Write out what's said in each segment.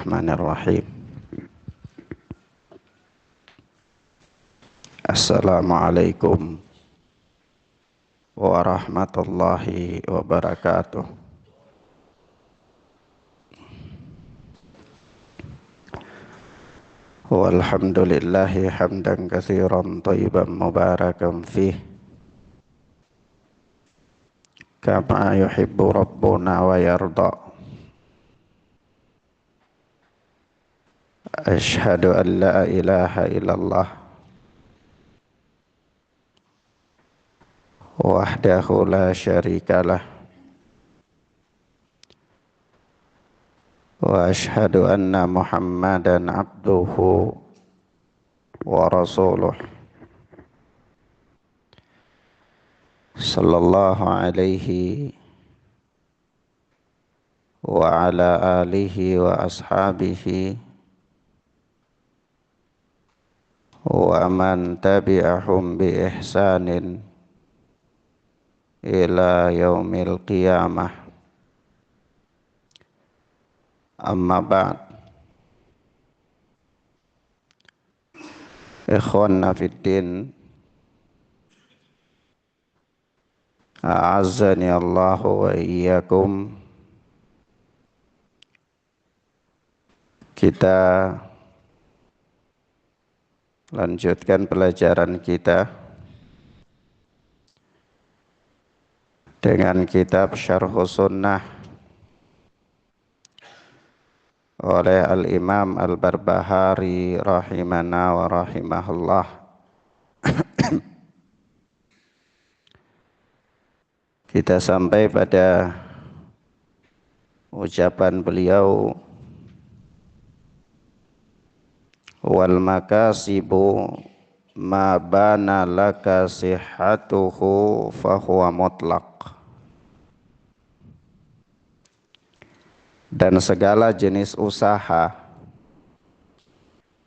Bismillahirrahmanirrahim. Assalamualaikum warahmatullahi wabarakatuh. Walhamdulillahi hamdan katsiran thayyiban mubarakan fih kama yuhibbu rabbuna wa yarda. Asyhadu an la ilaha illallah wahdahu la syarikalah wa asyhadu anna Muhammadan abduhu wa rasuluh sallallahu alaihi wa ala alihi wa ashabihi wa man tabi'ahum bi ihsanin ila yaumil qiyamah. Amma ba'd. Ikhwanna fid din, a'azzani Allahu wa iyyakum. Kita lanjutkan pelajaran kita dengan kitab Syarhus Sunnah oleh Al-Imam Al-Barbahari rahimana wa rahimahullah. Kita sampai pada ucapan beliau, wal makasibu ma bana laka sihhatuhu fahuwa mutlaq. Dan segala jenis usaha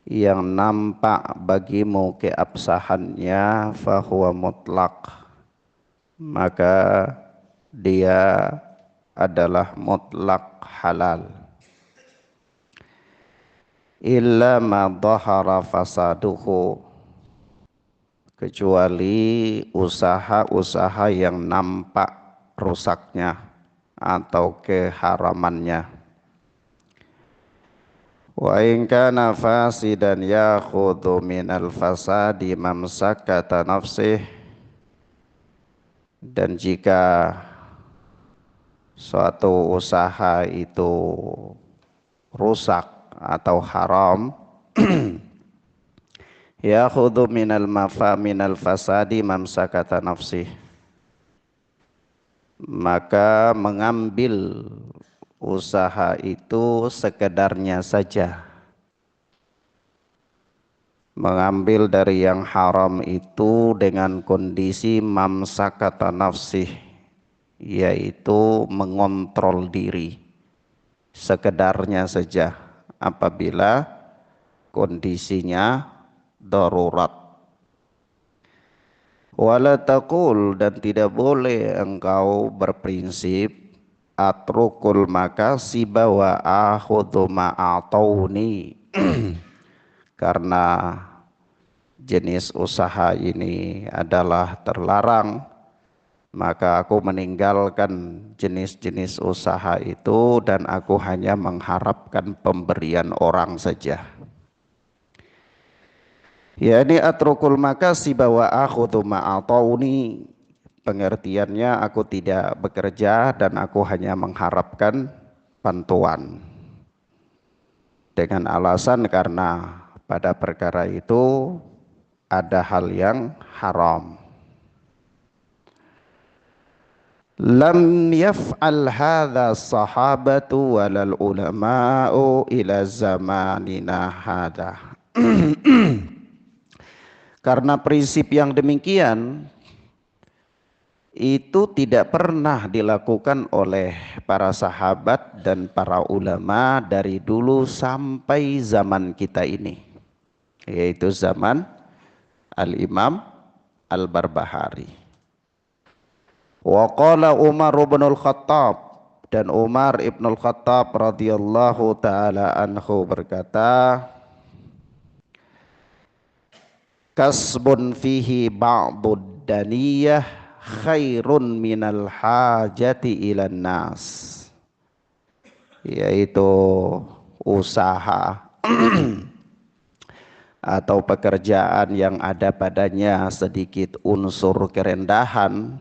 yang nampak bagimu keabsahannya fahuwa mutlaq, maka dia adalah mutlak halal. Illa ma dhahara fasaduhu, kecuali usaha-usaha yang nampak rusaknya atau keharamannya. Wa in kana fasidan yakhudhu minal fasadi mamsakata nafsih, dan jika suatu usaha itu rusak atau haram, yakhudhu minal fasadi mamsakata nafsih, maka mengambil usaha itu sekedarnya saja. Mengambil dari yang haram itu dengan kondisi mamsakata nafsih, yaitu mengontrol diri sekedarnya saja apabila kondisinya darurat. Wala taqul, dan tidak boleh engkau berprinsip atrukul makasiba wa akhudhu ma'atawni karena jenis usaha ini adalah terlarang, maka aku meninggalkan jenis-jenis usaha itu dan aku hanya mengharapkan pemberian orang saja. Yani atrukul makasiba wa akhudhu ma'atawni, pengertiannya aku tidak bekerja dan aku hanya mengharapkan bantuan, dengan alasan karena pada perkara itu ada hal yang haram. Lam yaf'al hadha sahabatu walal ulama'u ila zamanina hadha. Karena prinsip yang demikian itu tidak pernah dilakukan oleh para sahabat dan para ulama dari dulu sampai zaman kita ini, yaitu zaman Al-Imam Al-Barbahari. Wa qala Umar bin Al-Khattab, Dan Umar ibn al-Khattab radhiyallahu taala anhu berkata, kasbun fihi ba'dud daniyah khairun minal hajati ilan nas, yaitu usaha atau pekerjaan yang ada padanya sedikit unsur kerendahan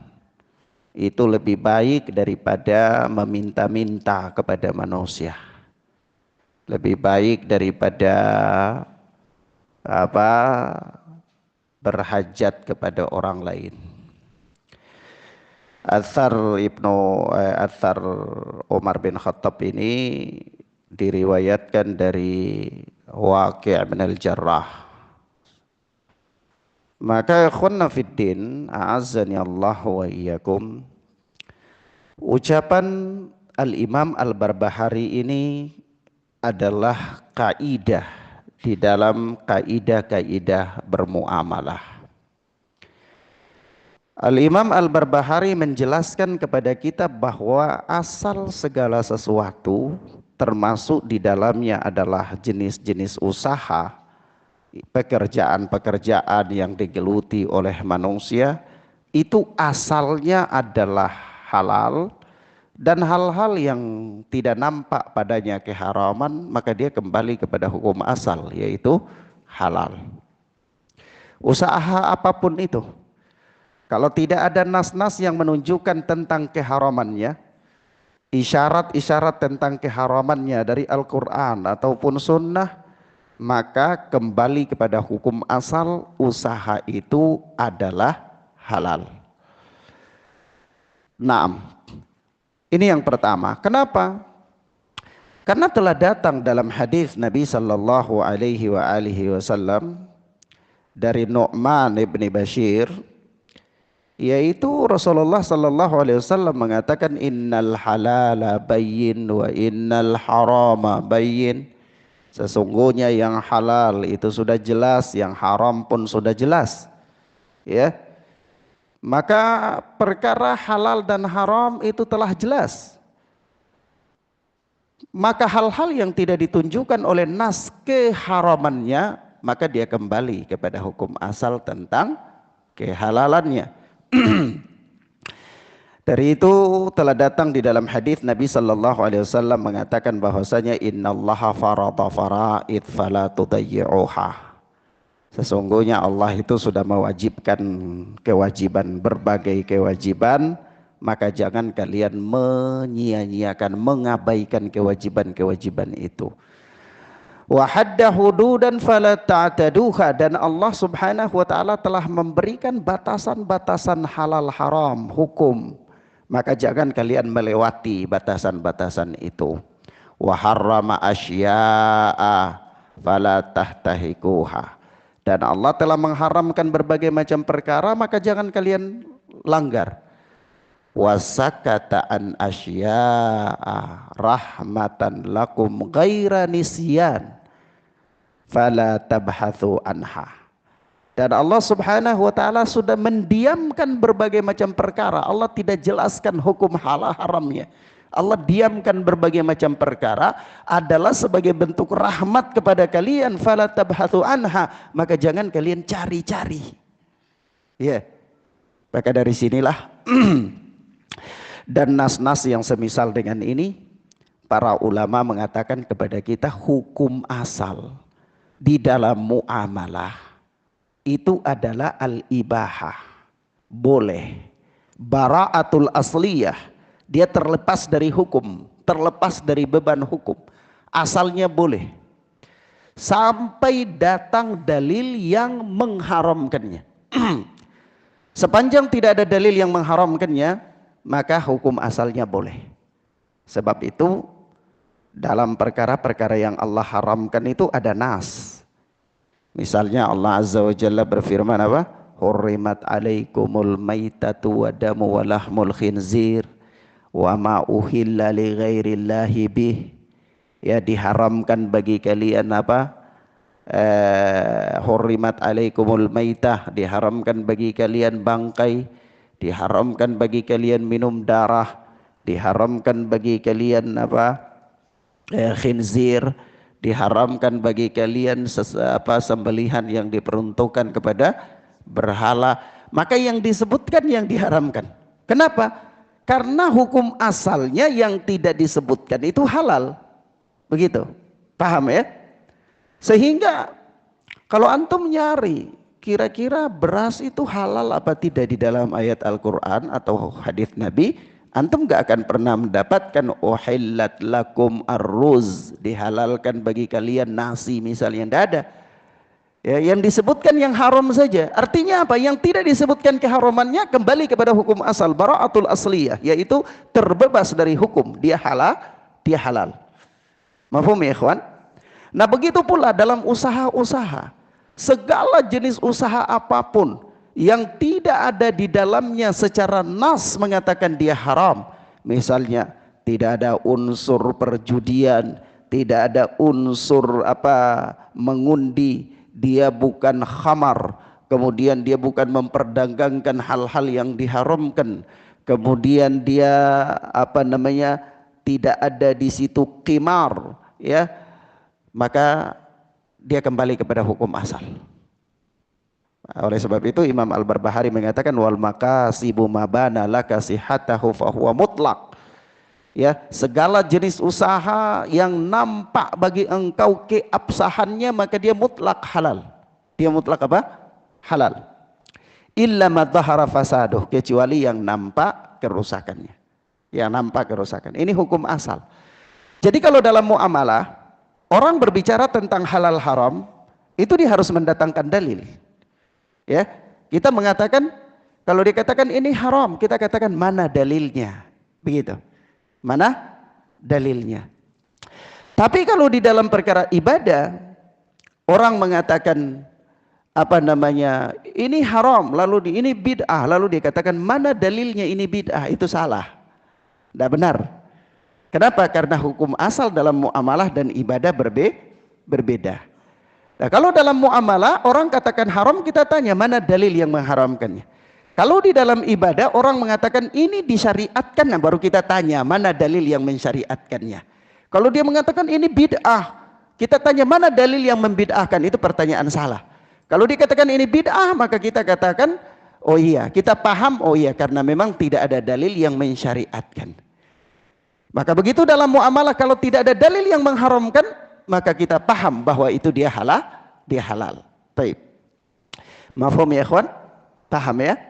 itu lebih baik daripada meminta-minta kepada manusia, lebih baik daripada berhajat kepada orang lain. Athar Umar bin Khattab ini diriwayatkan dari Waqi' bin al-Jarrah. Maka ikhwanna fiddin, a'azzani Allah wa iyyakum, ucapan Al-Imam Al-Barbahari ini adalah kaidah di dalam kaidah-kaidah bermuamalah. Al-Imam Al-Barbahari menjelaskan kepada kita bahwa asal segala sesuatu, termasuk di dalamnya adalah jenis-jenis usaha, pekerjaan-pekerjaan yang digeluti oleh manusia, itu asalnya adalah halal, dan hal-hal yang tidak nampak padanya keharaman maka dia kembali kepada hukum asal, yaitu halal. Usaha apapun itu, kalau tidak ada nas-nas yang menunjukkan tentang keharamannya, isyarat-isyarat tentang keharamannya dari Al-Quran ataupun sunnah, maka kembali kepada hukum asal, usaha itu adalah halal. Naam, ini yang pertama. Kenapa? Karena telah datang dalam hadis Nabi sallallahu alaihi wasallam dari Nu'man ibn Bashir, yaitu Rasulullah sallallahu alaihi wasallam mengatakan, innal halala bayyin wa innal harama bayyin. Sesungguhnya yang halal itu sudah jelas, yang haram pun sudah jelas. Ya. Maka perkara halal dan haram itu telah jelas. Maka hal-hal yang tidak ditunjukkan oleh nas keharamannya, maka dia kembali kepada hukum asal tentang kehalalannya. Dari itu telah datang di dalam hadis Nabi sallallahu alaihi wasallam mengatakan bahwasanya innallaha farada faraid fala tudayyi'uha. Sesungguhnya Allah itu sudah mewajibkan kewajiban, berbagai kewajiban, maka jangan kalian menyia-nyiakan, mengabaikan kewajiban-kewajiban itu. Wa hadda hududan fala ta'taduha, dan Allah Subhanahu wa taala telah memberikan batasan-batasan halal haram, hukum, maka jangan kalian melewati batasan-batasan itu. Wa harrama asya'a fala tahtahikuha, dan Allah telah mengharamkan berbagai macam perkara, maka jangan kalian langgar. Wasakata an asya'a rahmatan lakum ghaira nisyan fala tabhathu anha. Dan Allah Subhanahu wa taala sudah mendiamkan berbagai macam perkara. Allah tidak jelaskan hukum halal haramnya. Allah diamkan berbagai macam perkara adalah sebagai bentuk rahmat kepada kalian, fala tabhathu anha, maka jangan kalian cari-cari. Ya. Maka dari sinilah dan nas-nas yang semisal dengan ini, para ulama mengatakan kepada kita hukum asal di dalam muamalah itu adalah al-ibahah, boleh. Bara'atul asliyah, dia terlepas dari hukum, terlepas dari beban hukum, asalnya boleh sampai datang dalil yang mengharamkannya. Sepanjang tidak ada dalil yang mengharamkannya, maka hukum asalnya boleh. Sebab itu dalam perkara-perkara yang Allah haramkan itu ada nas. Misalnya Allah Azza wa Jalla berfirman apa? Hurrimat alaikumul maitatu wa damu wa lahmul khinzir wa ma uhilla li ghairillahi bih. Ya, diharamkan bagi kalian apa? Hurrimat alaikumul maitah, diharamkan bagi kalian bangkai, diharamkan bagi kalian minum darah, diharamkan bagi kalian khinzir, diharamkan bagi kalian sembelihan yang diperuntukkan kepada berhala. Maka yang disebutkan yang diharamkan. Kenapa? Karena hukum asalnya yang tidak disebutkan itu halal. Begitu. Paham ya? Sehingga kalau antum nyari kira-kira beras itu halal apa tidak di dalam ayat Al-Quran atau hadis Nabi, antum gak akan pernah mendapatkan uhillat lakum arruz, dihalalkan bagi kalian nasi misalnya, tidak ada. Ya, yang disebutkan yang haram saja. Artinya apa? Yang tidak disebutkan keharamannya kembali kepada hukum asal, bara'atul asliyah, yaitu terbebas dari hukum. Dia halal. Mafhum ya ikhwan? Nah begitu pula dalam usaha-usaha, segala jenis usaha apapun yang tidak ada di dalamnya secara nas mengatakan dia haram. Misalnya tidak ada unsur perjudian, tidak ada unsur mengundi, dia bukan khamar, kemudian dia bukan memperdagangkan hal-hal yang diharamkan, kemudian dia tidak ada di situ qimar, ya, maka dia kembali kepada hukum asal. Oleh sebab itu Imam Al-Barbahari mengatakan wal makasibu mabana laka sihatahu fahuwa mutlaq. Ya, segala jenis usaha yang nampak bagi engkau keabsahannya maka dia mutlak halal. Dia mutlak apa? Halal. Illa ma dhahara fasaduh, kecuali yang nampak kerusakannya. Yang nampak kerusakan. Ini hukum asal. Jadi kalau dalam muamalah orang berbicara tentang halal haram, itu dia harus mendatangkan dalil. Ya, kita mengatakan kalau dikatakan ini haram, kita katakan mana dalilnya? Begitu. Mana dalilnya? Tapi kalau di dalam perkara ibadah, orang mengatakan ini haram, lalu ini bid'ah, lalu dikatakan mana dalilnya ini bid'ah, itu salah. Tidak benar. Kenapa? Karena hukum asal dalam muamalah dan ibadah berbeda. Nah, kalau dalam muamalah orang katakan haram, kita tanya mana dalil yang mengharamkannya. Kalau di dalam ibadah orang mengatakan ini disyariatkan, nah baru kita tanya mana dalil yang mensyariatkannya. Kalau dia mengatakan ini bid'ah, kita tanya mana dalil yang membid'ahkan, itu pertanyaan salah. Kalau dikatakan ini bid'ah, maka kita katakan oh iya, kita paham, oh iya, karena memang tidak ada dalil yang mensyariatkan. Maka begitu dalam muamalah, kalau tidak ada dalil yang mengharamkan, maka kita paham bahwa itu dia halal. Baik. Mafhum ya ikhwan? Paham ya?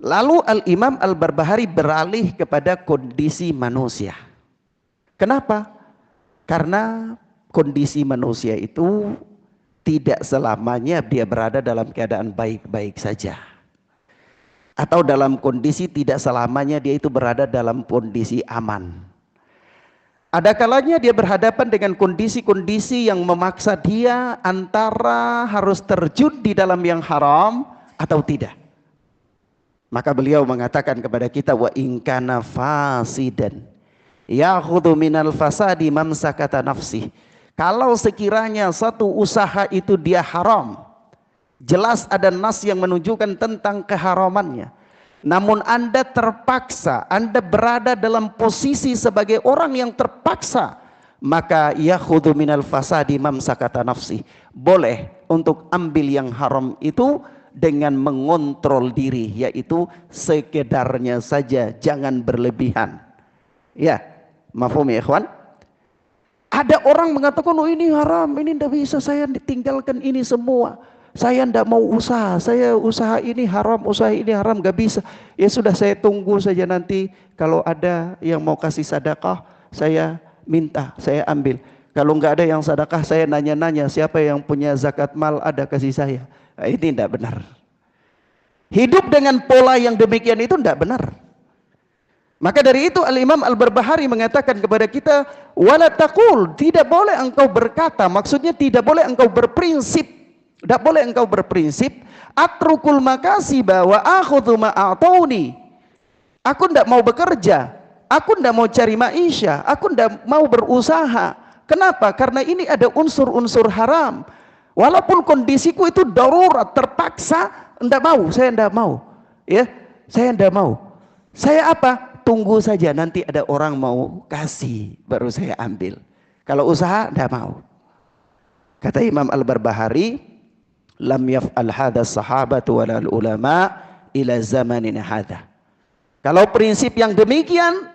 Lalu Al-Imam Al-Barbahari beralih kepada kondisi manusia. Kenapa? Karena kondisi manusia itu tidak selamanya dia berada dalam keadaan baik-baik saja. Atau dalam kondisi tidak selamanya dia itu berada dalam kondisi aman. Ada kalanya dia berhadapan dengan kondisi-kondisi yang memaksa dia antara harus terjun di dalam yang haram atau tidak. Maka beliau mengatakan kepada kita wa in kana fasidan ya'khudhu minal fasadi mamsakata nafsih. Kalau sekiranya satu usaha itu dia haram, jelas ada nas yang menunjukkan tentang keharamannya, namun Anda terpaksa, Anda berada dalam posisi sebagai orang yang terpaksa, maka ya'khudhu minal fasadi mamsakata nafsih. Boleh untuk ambil yang haram itu dengan mengontrol diri, yaitu sekedarnya saja, jangan berlebihan. Ya, mafhum ya ikhwan? Ada orang mengatakan oh ini haram, ini tidak bisa, saya tinggalkan ini semua, saya tidak mau usaha, saya usaha ini haram, gak bisa. Ya sudah, saya tunggu saja, nanti kalau ada yang mau kasih sedekah saya minta, saya ambil. Kalau nggak ada yang sedekah, saya nanya-nanya siapa yang punya zakat mal, ada kasih saya. Ini tidak benar. Hidup dengan pola yang demikian itu tidak benar. Maka dari itu Al-Imam Al-Barbahari mengatakan kepada kita, wala taqul, tidak boleh engkau berkata, maksudnya tidak boleh engkau berprinsip, tidak boleh engkau berprinsip, atrukul makasiba wa akhudhu ma a'tauni. Aku tidak mau bekerja, aku tidak mau cari maisha, aku tidak mau berusaha. Kenapa? Karena ini ada unsur-unsur haram. Walaupun kondisiku itu darurat, terpaksa, saya tidak mau. Ya, saya tidak mau. Saya apa? tunggu saja nanti ada orang mau kasih baru saya ambil. Kalau usaha tidak mau. Kata Imam Al-Barbahari, lam yaf'al hadha sahabatu walal ulama ila zamanin hadha. Kalau prinsip yang demikian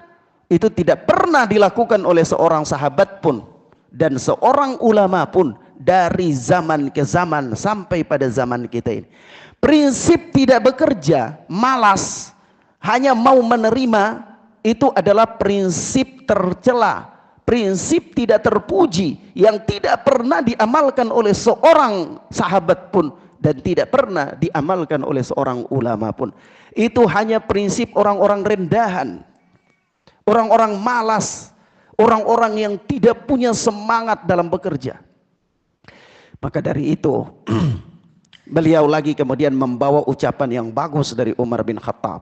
itu tidak pernah dilakukan oleh seorang sahabat pun dan seorang ulama pun dari zaman ke zaman sampai pada zaman kita ini. Prinsip tidak bekerja, malas, hanya mau menerima, itu adalah prinsip tercela, prinsip tidak terpuji yang tidak pernah diamalkan oleh seorang sahabat pun dan tidak pernah diamalkan oleh seorang ulama pun. Itu hanya prinsip orang-orang rendahan, orang-orang malas, orang-orang yang tidak punya semangat dalam bekerja. Maka dari itu beliau lagi kemudian membawa ucapan yang bagus dari Umar bin Khattab.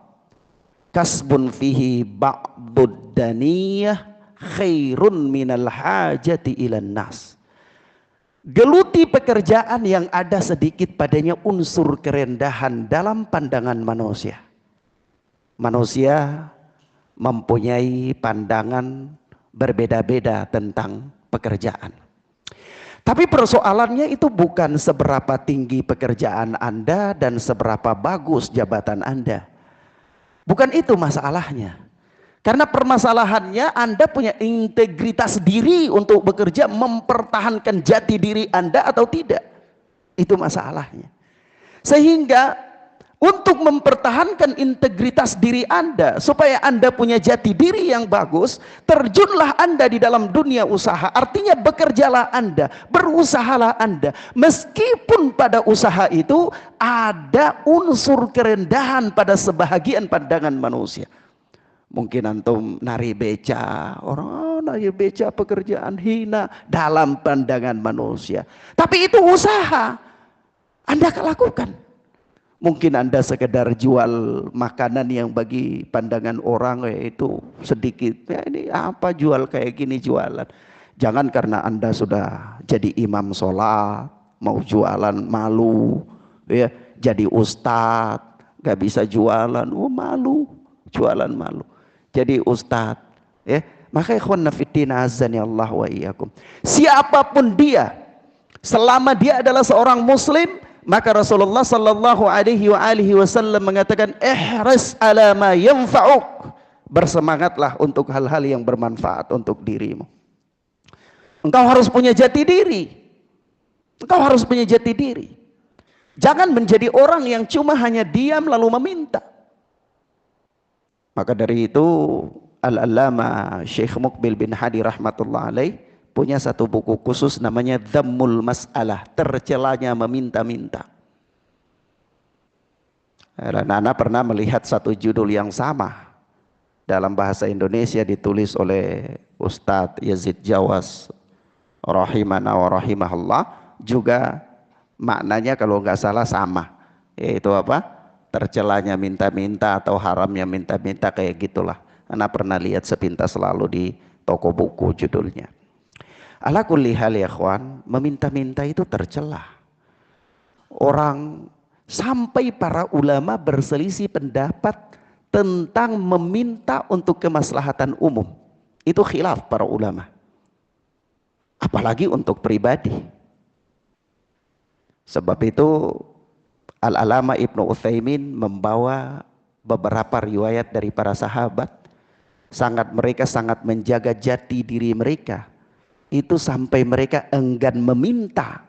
Kasbun fihi ba'dud daniyah khairun minal hajati ilan nas. Geluti pekerjaan yang ada sedikit padanya unsur kerendahan dalam pandangan manusia. Manusia mempunyai pandangan berbeda-beda tentang pekerjaan. Tapi persoalannya itu bukan seberapa tinggi pekerjaan Anda dan seberapa bagus jabatan Anda. Bukan itu masalahnya. Karena permasalahannya Anda punya integritas diri untuk bekerja, mempertahankan jati diri Anda atau tidak. Itu masalahnya. Sehingga untuk mempertahankan integritas diri Anda, supaya Anda punya jati diri yang bagus, terjunlah Anda di dalam dunia usaha. Artinya bekerjalah Anda, berusahalah Anda. Meskipun pada usaha itu ada unsur kerendahan pada sebahagian pandangan manusia. Mungkin antum nari beca, orang nari beca pekerjaan hina dalam pandangan manusia. Tapi itu usaha, Anda lakukan. Mungkin Anda sekedar jual makanan yang bagi pandangan orang itu sedikit. Ya ini apa jual kayak gini jualan. Jangan karena Anda sudah jadi imam sholat, mau jualan malu. Ya, jadi ustadz, gak bisa jualan. Oh malu, jualan malu. Jadi ustadz. Ya, maka ikhwanna fiddin azani Allah wa iyyakum. Siapapun dia, selama dia adalah seorang muslim, maka Rasulullah sallallahu alaihi wasallam mengatakan ihris ala ma yanfa'uk, bersemangatlah untuk hal-hal yang bermanfaat untuk dirimu. Engkau harus punya jati diri. Engkau harus punya jati diri. Jangan menjadi orang yang cuma hanya diam lalu meminta. Maka dari itu Al-Allamah Syekh Muqbil bin Hadi rahmatullah alaih punya satu buku khusus namanya Dhammul Mas'alah, tercelanya meminta-minta. Nana pernah melihat satu judul yang sama dalam bahasa Indonesia ditulis oleh Ustadz Yazid Jawas rahimana wa rahimahullah, juga maknanya kalau nggak salah sama, yaitu apa? Tercelanya minta-minta atau haramnya minta-minta, kayak gitulah. Nana pernah lihat sepintas lalu di toko buku judulnya. Ala kulli hal ya ikhwan, meminta-minta itu tercela. Orang sampai para ulama berselisih pendapat tentang meminta untuk kemaslahatan umum. Itu khilaf para ulama. Apalagi untuk pribadi. Sebab itu Al-Alama Ibnu Utsaimin membawa beberapa riwayat dari para sahabat. Mereka sangat menjaga jati diri mereka. Itu sampai mereka enggan meminta.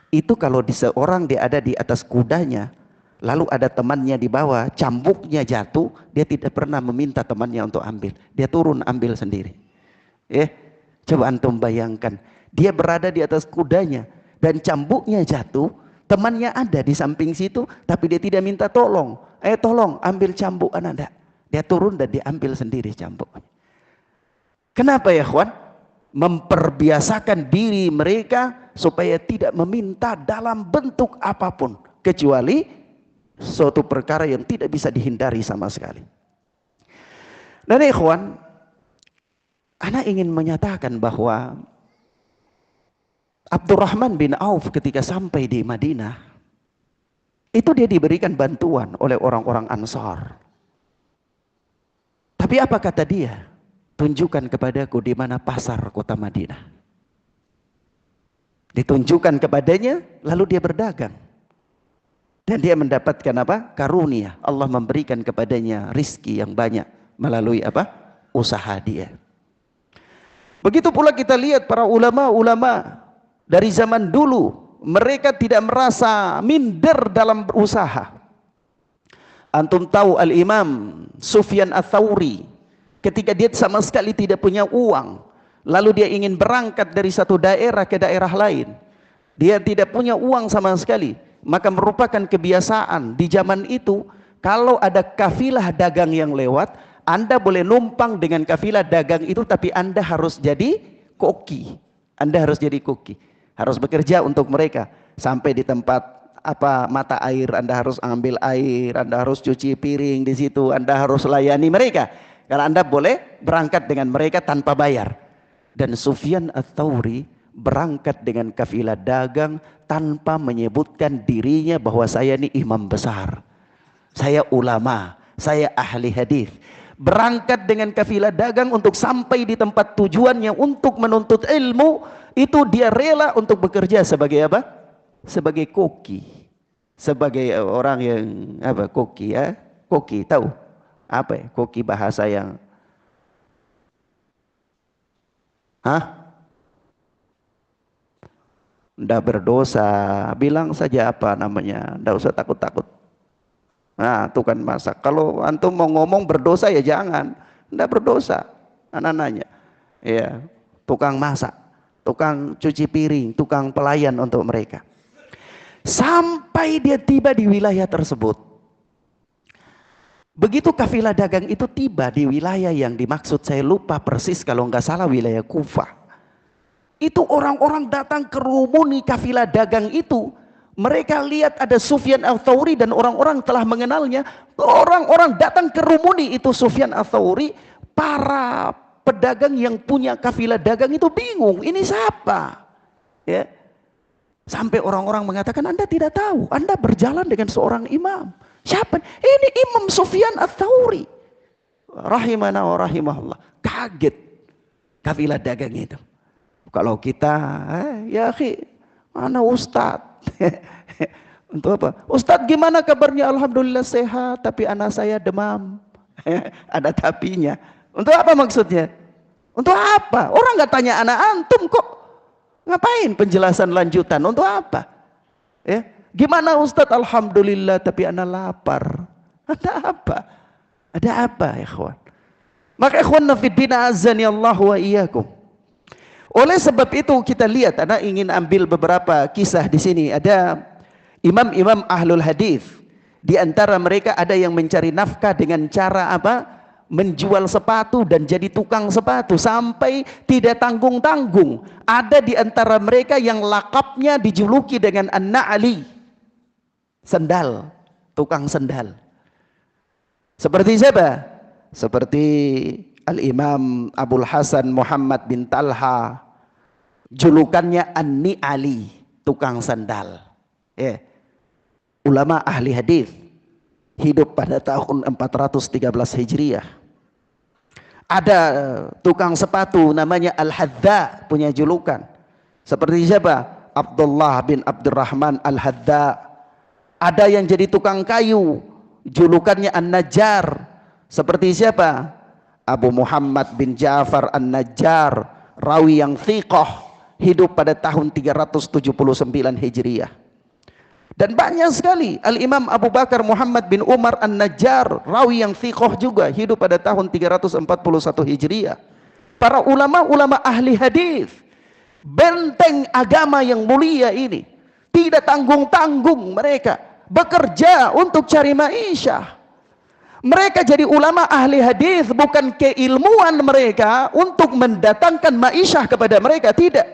Itu kalau seorang dia ada di atas kudanya, lalu ada temannya di bawah, cambuknya jatuh, dia tidak pernah meminta temannya untuk ambil. Dia turun ambil sendiri. Coba antum bayangkan, dia berada di atas kudanya dan cambuknya jatuh, temannya ada di samping situ, tapi dia tidak minta tolong. Tolong ambil cambuk Anda. Dia turun dan diambil sendiri cambuknya. Kenapa ya kawan? Memperbiasakan diri mereka supaya tidak meminta dalam bentuk apapun, kecuali suatu perkara yang tidak bisa dihindari sama sekali. Dan ikhwan, ana ingin menyatakan bahwa Abdurrahman bin Auf ketika sampai di Madinah, itu dia diberikan bantuan oleh orang-orang Ansar. Tapi apa kata dia? Tunjukkan kepadaku di mana pasar kota Madinah. Ditunjukkan kepadanya, lalu dia berdagang. Dan dia mendapatkan apa? Karunia. Allah memberikan kepadanya rizki yang banyak melalui apa? Usaha dia. Begitu pula kita lihat para ulama-ulama dari zaman dulu, mereka tidak merasa minder dalam berusaha. Antum tahu Al-Imam Sufyan Ats-Tsauri, ketika dia sama sekali tidak punya uang, lalu dia ingin berangkat dari satu daerah ke daerah lain, dia tidak punya uang sama sekali, maka merupakan kebiasaan di zaman itu, kalau ada kafilah dagang yang lewat, Anda boleh numpang dengan kafilah dagang itu, tapi Anda harus jadi koki. Anda harus jadi koki, harus bekerja untuk mereka sampai di tempat apa mata air, Anda harus ambil air, Anda harus cuci piring di situ, Anda harus layani mereka. Karena Anda boleh berangkat dengan mereka tanpa bayar. Dan Sufyan Ats-Tsauri berangkat dengan kafilah dagang tanpa menyebutkan dirinya bahwa saya ini imam besar, saya ulama, saya ahli hadis. Berangkat dengan kafilah dagang untuk sampai di tempat tujuannya untuk menuntut ilmu, itu dia rela untuk bekerja sebagai apa? Sebagai koki, sebagai orang yang apa? Koki ya, koki tahu apa ya? Koki bahasa yang, ndak berdosa, bilang saja apa namanya, ndak usah takut-takut. Nah, itu kan masak. Kalau antum mau ngomong berdosa ya jangan, ndak berdosa. Anak nanya, ya, tukang masak, tukang cuci piring, tukang pelayan untuk mereka. Sampai dia tiba di wilayah tersebut. Begitu kafilah dagang itu tiba di wilayah yang dimaksud, saya lupa persis, kalau nggak salah wilayah Kufah. Itu orang-orang datang kerumuni kafilah dagang itu. Mereka lihat ada Sufyan Ats-Tsauri dan orang-orang telah mengenalnya. Orang-orang datang kerumuni itu Sufyan Ats-Tsauri. Para pedagang yang punya kafilah dagang itu bingung, ini siapa? Ya. Sampai orang-orang mengatakan, Anda tidak tahu, Anda berjalan dengan seorang imam. Siapa? Ini Imam Sufyan Ats-Tsauri. Rahimana wa rahimahullah. Kaget kafilah dagang itu. Kalau kita, ya akhi, mana Ustadz? Untuk apa? Ustadz gimana kabarnya? Alhamdulillah sehat, tapi anak saya demam. Ada tapinya. Untuk apa maksudnya? Untuk apa? Orang nggak tanya anak antum kok. Ngapain penjelasan lanjutan? Untuk apa? Ya, gimana Ustadz? Alhamdulillah, tapi anak lapar. Ada apa? Ada apa, ikhwan? Maka ikhwan nafiddina azani Allah wa iyyakum. Oleh sebab itu kita lihat, Anda ingin ambil beberapa kisah di sini. Ada imam-imam ahlul hadis. Di antara mereka ada yang mencari nafkah dengan cara apa? Menjual sepatu dan jadi tukang sepatu sampai tidak tanggung-tanggung. Ada di antara mereka yang lakapnya dijuluki dengan An-Na'li, sendal, tukang sendal. Seperti siapa? Seperti Al-Imam Abul Hasan Muhammad bin Talha, julukannya An-Ni'ali, tukang sandal. Ya. Ulama ahli hadis, hidup pada tahun 413 Hijriah. Ada tukang sepatu namanya Al-Hadza, punya julukan. Seperti siapa? Abdullah bin Abdurrahman Al-Hadza. Ada yang jadi tukang kayu, julukannya An-Najjar. Seperti siapa? Abu Muhammad bin Ja'far An-Najjar, rawi yang thiqah, hidup pada tahun 379 Hijriah. Dan banyak sekali. Al-Imam Abu Bakar Muhammad bin Umar An-Najjar, rawi yang thiqah juga, hidup pada tahun 341 Hijriah. Para ulama-ulama ahli hadis, benteng agama yang mulia ini, tidak tanggung-tanggung mereka bekerja untuk cari ma'isyah. Mereka jadi ulama ahli hadis bukan keilmuan mereka untuk mendatangkan ma'isyah kepada mereka, tidak.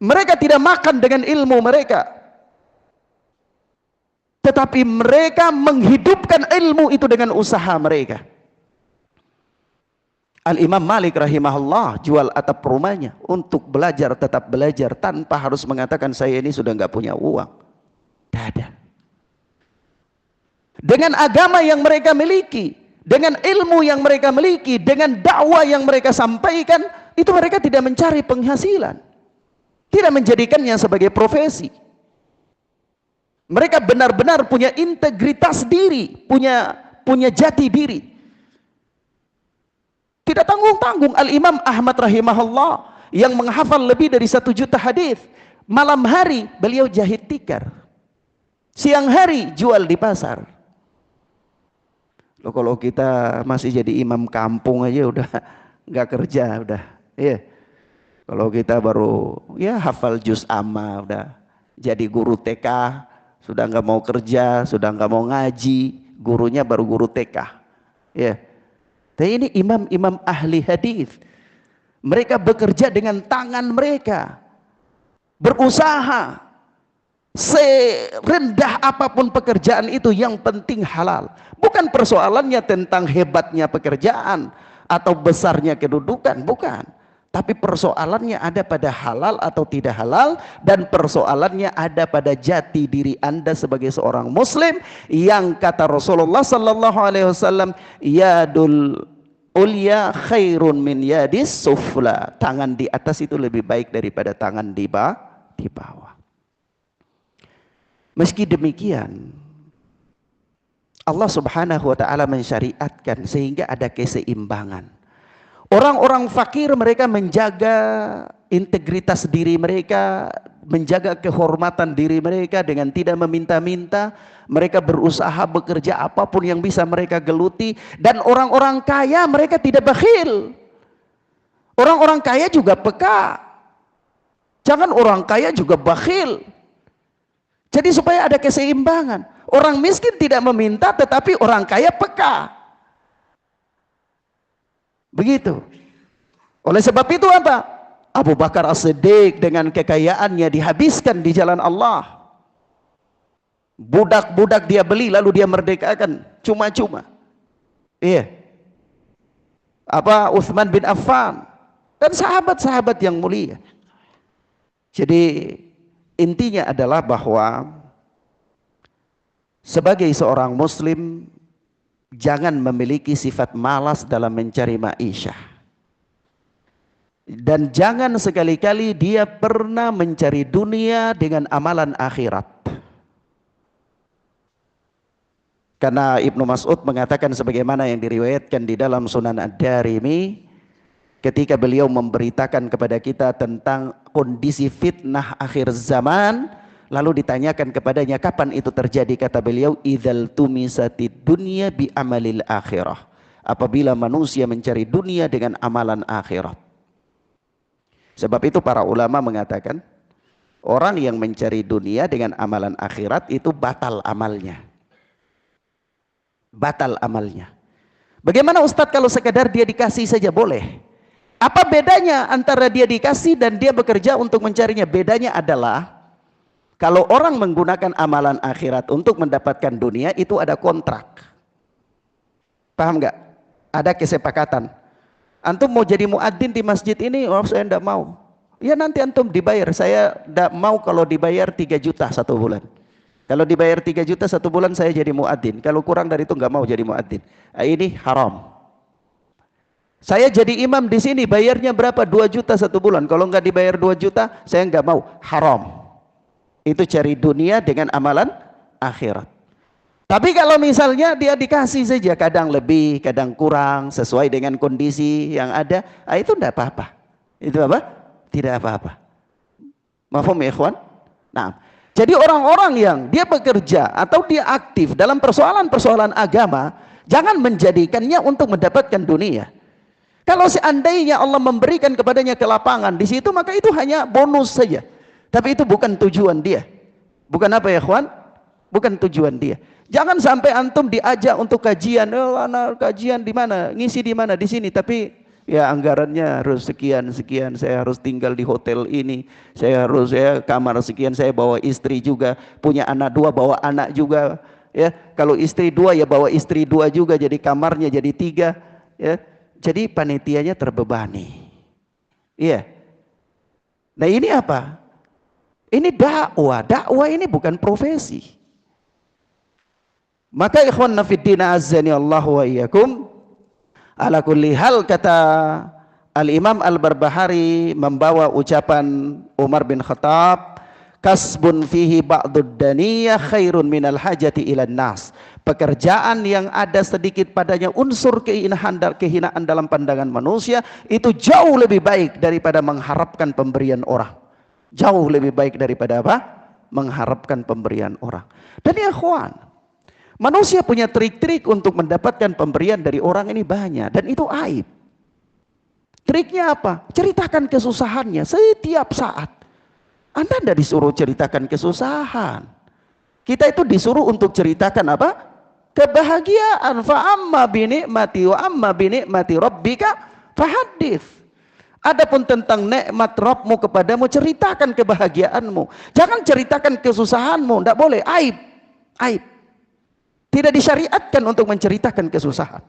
Mereka tidak makan dengan ilmu mereka, tetapi mereka menghidupkan ilmu itu dengan usaha mereka. Al-Imam Malik rahimahullah jual atap rumahnya untuk belajar, tetap belajar tanpa harus mengatakan saya ini sudah nggak punya uang. Tidak ada. Dengan agama yang mereka miliki, Dengan ilmu yang mereka miliki, dengan dakwah yang mereka sampaikan, itu mereka tidak mencari penghasilan, tidak menjadikannya sebagai profesi. Mereka benar-benar punya integritas diri, punya jati diri. Tidak tanggung-tanggung. Al-Imam Ahmad rahimahullah yang menghafal lebih dari 1 juta hadis, malam hari beliau jahit tikar, siang hari jual di pasar. Loh, kalau kita masih jadi imam kampung aja udah nggak kerja udah, ya. Kalau kita baru ya hafal juz amma, udah jadi guru TK, sudah nggak mau kerja, sudah nggak mau ngaji, gurunya baru guru TK, ya. Tapi ini imam-imam ahli hadis, mereka bekerja dengan tangan mereka, berusaha serendah apapun pekerjaan itu, yang penting halal. Bukan persoalannya tentang hebatnya pekerjaan atau besarnya kedudukan, bukan. Tapi persoalannya ada pada halal atau tidak halal, dan persoalannya ada pada jati diri Anda sebagai seorang muslim, yang kata Rasulullah sallallahu alaihi wasallam, yadul ulya khairun min yadis sufla. Tangan di atas itu lebih baik daripada tangan di bawah. Meski demikian, Allah Subhanahu wa taala mensyariatkan sehingga ada keseimbangan. Orang-orang fakir mereka menjaga integritas diri mereka, menjaga kehormatan diri mereka dengan tidak meminta-minta. Mereka berusaha bekerja apapun yang bisa mereka geluti. Dan orang-orang kaya mereka tidak bakhil. Orang-orang kaya juga peka. Jangan orang kaya juga bakhil. Jadi supaya ada keseimbangan. Orang miskin tidak meminta, tetapi orang kaya peka. Begitu. Oleh sebab itu apa? Abu Bakar As-Siddiq dengan kekayaannya dihabiskan di jalan Allah. Budak-budak dia beli lalu dia merdekakan cuma-cuma. Iya. Apa Utsman bin Affan dan sahabat-sahabat yang mulia. Jadi intinya adalah bahwa sebagai seorang muslim jangan memiliki sifat malas dalam mencari ma'isyah. Dan jangan sekali-kali dia pernah mencari dunia dengan amalan akhirat. Karena Ibnu Mas'ud mengatakan sebagaimana yang diriwayatkan di dalam Sunan Ad-Darimi, ketika beliau memberitakan kepada kita tentang kondisi fitnah akhir zaman, lalu ditanyakan kepadanya kapan itu terjadi, kata beliau, idzal tumisatid dunya bi amalil akhirah, apabila manusia mencari dunia dengan amalan akhirat. Sebab itu para ulama mengatakan orang yang mencari dunia dengan amalan akhirat itu batal amalnya. Batal amalnya. Bagaimana Ustadz kalau sekadar dia dikasih saja boleh? Apa bedanya antara dia dikasih dan dia bekerja untuk mencarinya? Bedanya adalah kalau orang menggunakan amalan akhirat untuk mendapatkan dunia, itu ada kontrak. Paham nggak? Ada kesepakatan. Antum mau jadi muadzin di masjid ini, oh saya enggak mau. Ya nanti antum dibayar, saya enggak mau kalau dibayar 3 juta 1 bulan. Kalau dibayar 3 juta 1 bulan saya jadi muadzin. Kalau kurang dari itu enggak mau jadi muadzin. Ini haram. Saya jadi imam di sini bayarnya berapa? 2 juta 1 bulan. Kalau enggak dibayar 2 juta, saya enggak mau. Haram. Itu cari dunia dengan amalan akhirat. Tapi kalau misalnya dia dikasih saja, kadang lebih, kadang kurang, sesuai dengan kondisi yang ada, itu tidak apa-apa. Itu apa? Tidak apa-apa. Mafhum ya ikhwan? Nah, jadi orang-orang yang dia bekerja atau dia aktif dalam persoalan-persoalan agama, jangan menjadikannya untuk mendapatkan dunia. Kalau seandainya Allah memberikan kepadanya kelapangan di situ, maka itu hanya bonus saja. Tapi itu bukan tujuan dia. Bukan apa ya ikhwan? Bukan tujuan dia. Jangan sampai antum diajak untuk kajian, oh anak kajian di mana, ngisi di mana, di sini, tapi ya anggarannya harus sekian, saya harus tinggal di hotel ini, saya kamar sekian, saya bawa istri juga, punya anak 2 bawa anak juga, ya. Kalau istri 2 ya bawa istri 2 juga, jadi kamarnya jadi 3, ya. Jadi panitianya terbebani. Iya. Nah ini apa? Ini dakwah. Dakwah ini bukan profesi. Maka ikhwan fiddin azzani Allah wa iyyakum, ala kulli hal kata Al-Imam Al-Barbahari membawa ucapan Umar bin Khattab, kasbun fihi ba'dud daniyah khairun minal hajati ilan nas. Pekerjaan yang ada sedikit padanya unsur kehinaan dalam pandangan manusia itu jauh lebih baik daripada mengharapkan pemberian orang. Jauh lebih baik daripada apa? Mengharapkan pemberian orang. Dan ya ikhwan, manusia punya trik-trik untuk mendapatkan pemberian dari orang ini banyak, dan itu aib. Triknya apa? Ceritakan kesusahannya setiap saat. Anda tidak disuruh ceritakan kesusahan. Kita itu disuruh untuk ceritakan apa? Kebahagiaan. Fa amma binikmati wa amma binikmati rabbika fahaddits. Adapun tentang nikmat Rabbmu kepadamu, ceritakan kebahagiaanmu. Jangan ceritakan kesusahanmu, tidak boleh, aib. Aib. Tidak disyariatkan untuk menceritakan kesusahan.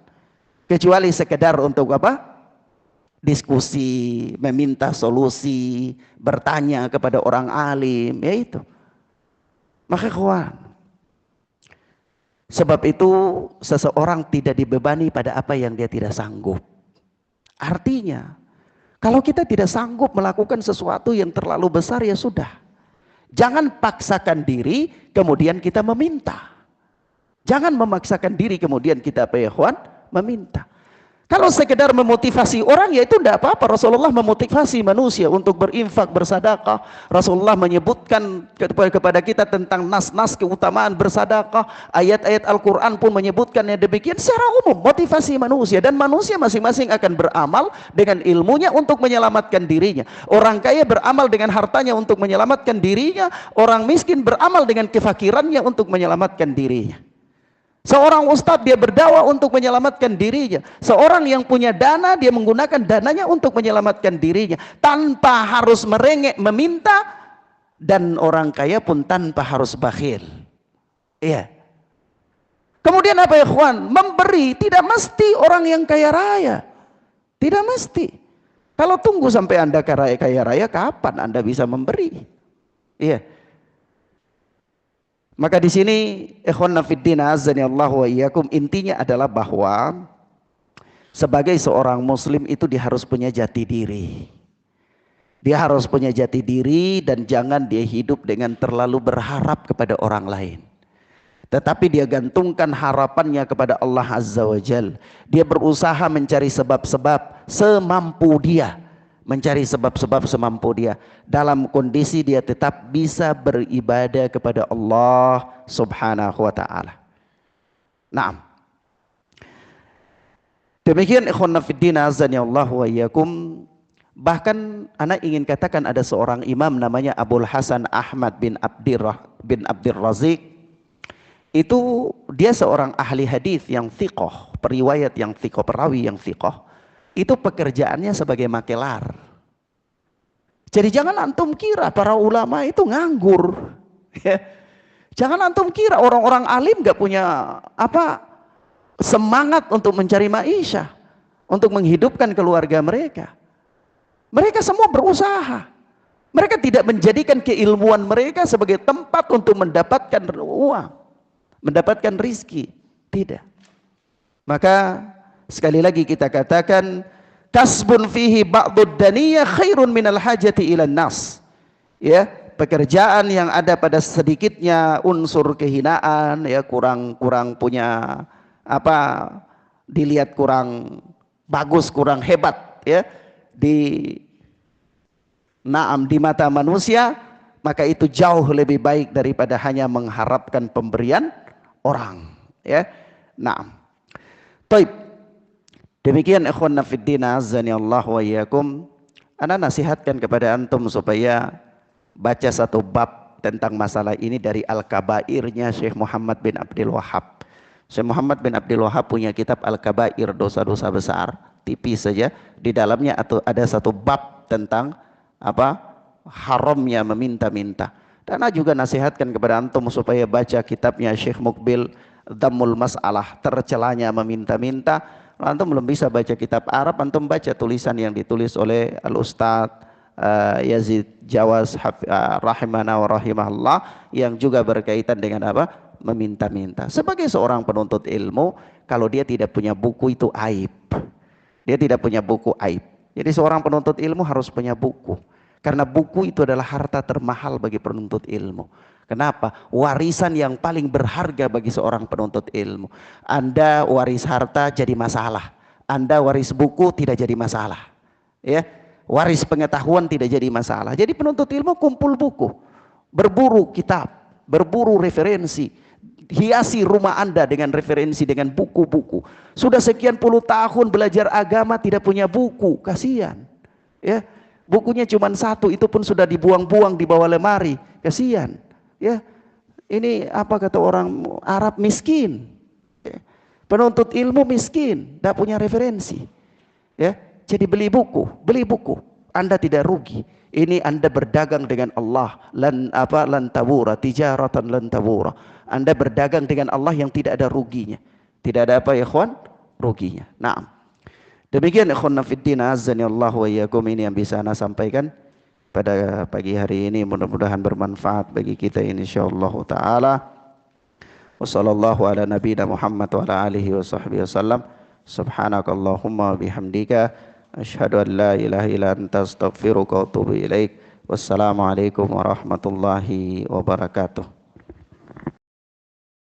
Kecuali sekedar untuk apa? Diskusi, meminta solusi, bertanya kepada orang alim, yaitu. Maka kawan, sebab itu seseorang tidak dibebani pada apa yang dia tidak sanggup. Artinya, kalau kita tidak sanggup melakukan sesuatu yang terlalu besar, ya sudah. Jangan paksakan diri kemudian kita meminta. Jangan memaksakan diri kemudian kita apa ya kawan? Meminta. Kalau sekedar memotivasi orang, ya itu tidak apa-apa. Rasulullah memotivasi manusia untuk berinfak, bersadaqah. Rasulullah menyebutkan kepada kita tentang nas-nas keutamaan bersadaqah. Ayat-ayat Al-Quran pun menyebutkannya demikian secara umum, motivasi manusia. Dan manusia masing-masing akan beramal dengan ilmunya untuk menyelamatkan dirinya. Orang kaya beramal dengan hartanya untuk menyelamatkan dirinya. Orang miskin beramal dengan kefakirannya untuk menyelamatkan dirinya. Seorang ustadz dia berdakwah untuk menyelamatkan dirinya. Seorang yang punya dana dia menggunakan dananya untuk menyelamatkan dirinya tanpa harus merengek meminta, dan orang kaya pun tanpa harus bakhil. Iya. Kemudian apa ya ikhwan? Memberi tidak mesti orang yang kaya raya. Tidak mesti. Kalau tunggu sampai Anda kaya raya, kapan Anda bisa memberi? Iya. Maka di sini ikhwanna fiddin azani Allah wa iyyakum, intinya adalah bahwa sebagai seorang muslim itu dia harus punya jati diri. Dia harus punya jati diri dan jangan dia hidup dengan terlalu berharap kepada orang lain. Tetapi dia gantungkan harapannya kepada Allah Azza wa Jal. Dia berusaha mencari sebab-sebab semampu dia. Mencari sebab-sebab semampu dia, dalam kondisi dia tetap bisa beribadah kepada Allah Subhanahu wa ta'ala. Naam. Demikian ikhwanna fiddin azani Allah wa iyyakum. Bahkan anak ingin katakan ada seorang imam namanya Abul Hasan Ahmad bin Abdir Razik. Itu dia seorang ahli hadis yang thiqah, periwayat yang thiqah, perawi yang thiqah. Itu pekerjaannya sebagai makelar. Jadi jangan antum kira para ulama itu nganggur. Ya. Jangan antum kira orang-orang alim gak punya apa semangat untuk mencari maisha, untuk menghidupkan keluarga mereka. Mereka semua berusaha. Mereka tidak menjadikan keilmuan mereka sebagai tempat untuk mendapatkan uang, mendapatkan rizki. Tidak. Maka sekali lagi kita katakan, kasbun fihi ba'dud daniyah khairun minal hajati ilan nas. Ya, pekerjaan yang ada pada sedikitnya unsur kehinaan, ya kurang punya apa, dilihat kurang bagus, kurang hebat, ya di mata manusia, maka itu jauh lebih baik daripada hanya mengharapkan pemberian orang, ya. Naam. Baik. Demikian ikhwanna fiddin azani Allah wa iyyakum. Ana nasihatkan kepada antum supaya baca satu bab tentang masalah ini dari Al-Kabairnya Syekh Muhammad bin Abdul Wahhab. Syekh Muhammad bin Abdul Wahhab punya kitab Al-Kabair, dosa-dosa besar, tipis saja. Di dalamnya ada satu bab tentang apa? Haramnya meminta-minta. Dan ana juga nasihatkan kepada antum supaya baca kitabnya Syekh Mukbil, Dhammul Mas'alah, tercelanya meminta-minta. Antum belum bisa baca kitab Arab, antum baca tulisan yang ditulis oleh Al-Ustadz Yazid Jawaz rahimana wa rahimahullah, yang juga berkaitan dengan apa? meminta-minta. Sebagai seorang penuntut ilmu, kalau dia tidak punya buku itu aib. Dia tidak punya buku aib. Jadi seorang penuntut ilmu harus punya buku. Karena buku itu adalah harta termahal bagi penuntut ilmu. Kenapa? Warisan yang paling berharga bagi seorang penuntut ilmu. Anda waris harta jadi masalah. Anda waris buku tidak jadi masalah. Ya, waris pengetahuan tidak jadi masalah. Jadi penuntut ilmu kumpul buku, berburu kitab, berburu referensi, hiasi rumah Anda dengan referensi, dengan buku-buku. Sudah sekian puluh tahun belajar agama tidak punya buku, kasihan. Ya, bukunya cuma satu, itu pun sudah dibuang-buang di bawah lemari, kasihan. Ya, ini apa kata orang Arab, miskin. Ya. Penuntut ilmu miskin, tidak punya referensi. Ya, jadi beli buku, Anda tidak rugi. Ini Anda berdagang dengan Allah, lan tabura tijaratan lan tabura. Anda berdagang dengan Allah yang tidak ada ruginya. Tidak ada apa ya ikhwan? Ruginya. Naam. Demikian ikhwan fiddin azani Allah wa iyyakum, ini yang bisa ana sampaikan pada pagi hari ini, mudah-mudahan bermanfaat bagi kita insyaallah taala. Wassallallahu ala nabiyina Muhammad wa ala alihi wa sahbihi wasallam. Subhanakallahumma bihamdika asyhadu an la ilaha illa anta astaghfiruka wa atubu ilaik. Wassalamualaikum warahmatullahi wabarakatuh.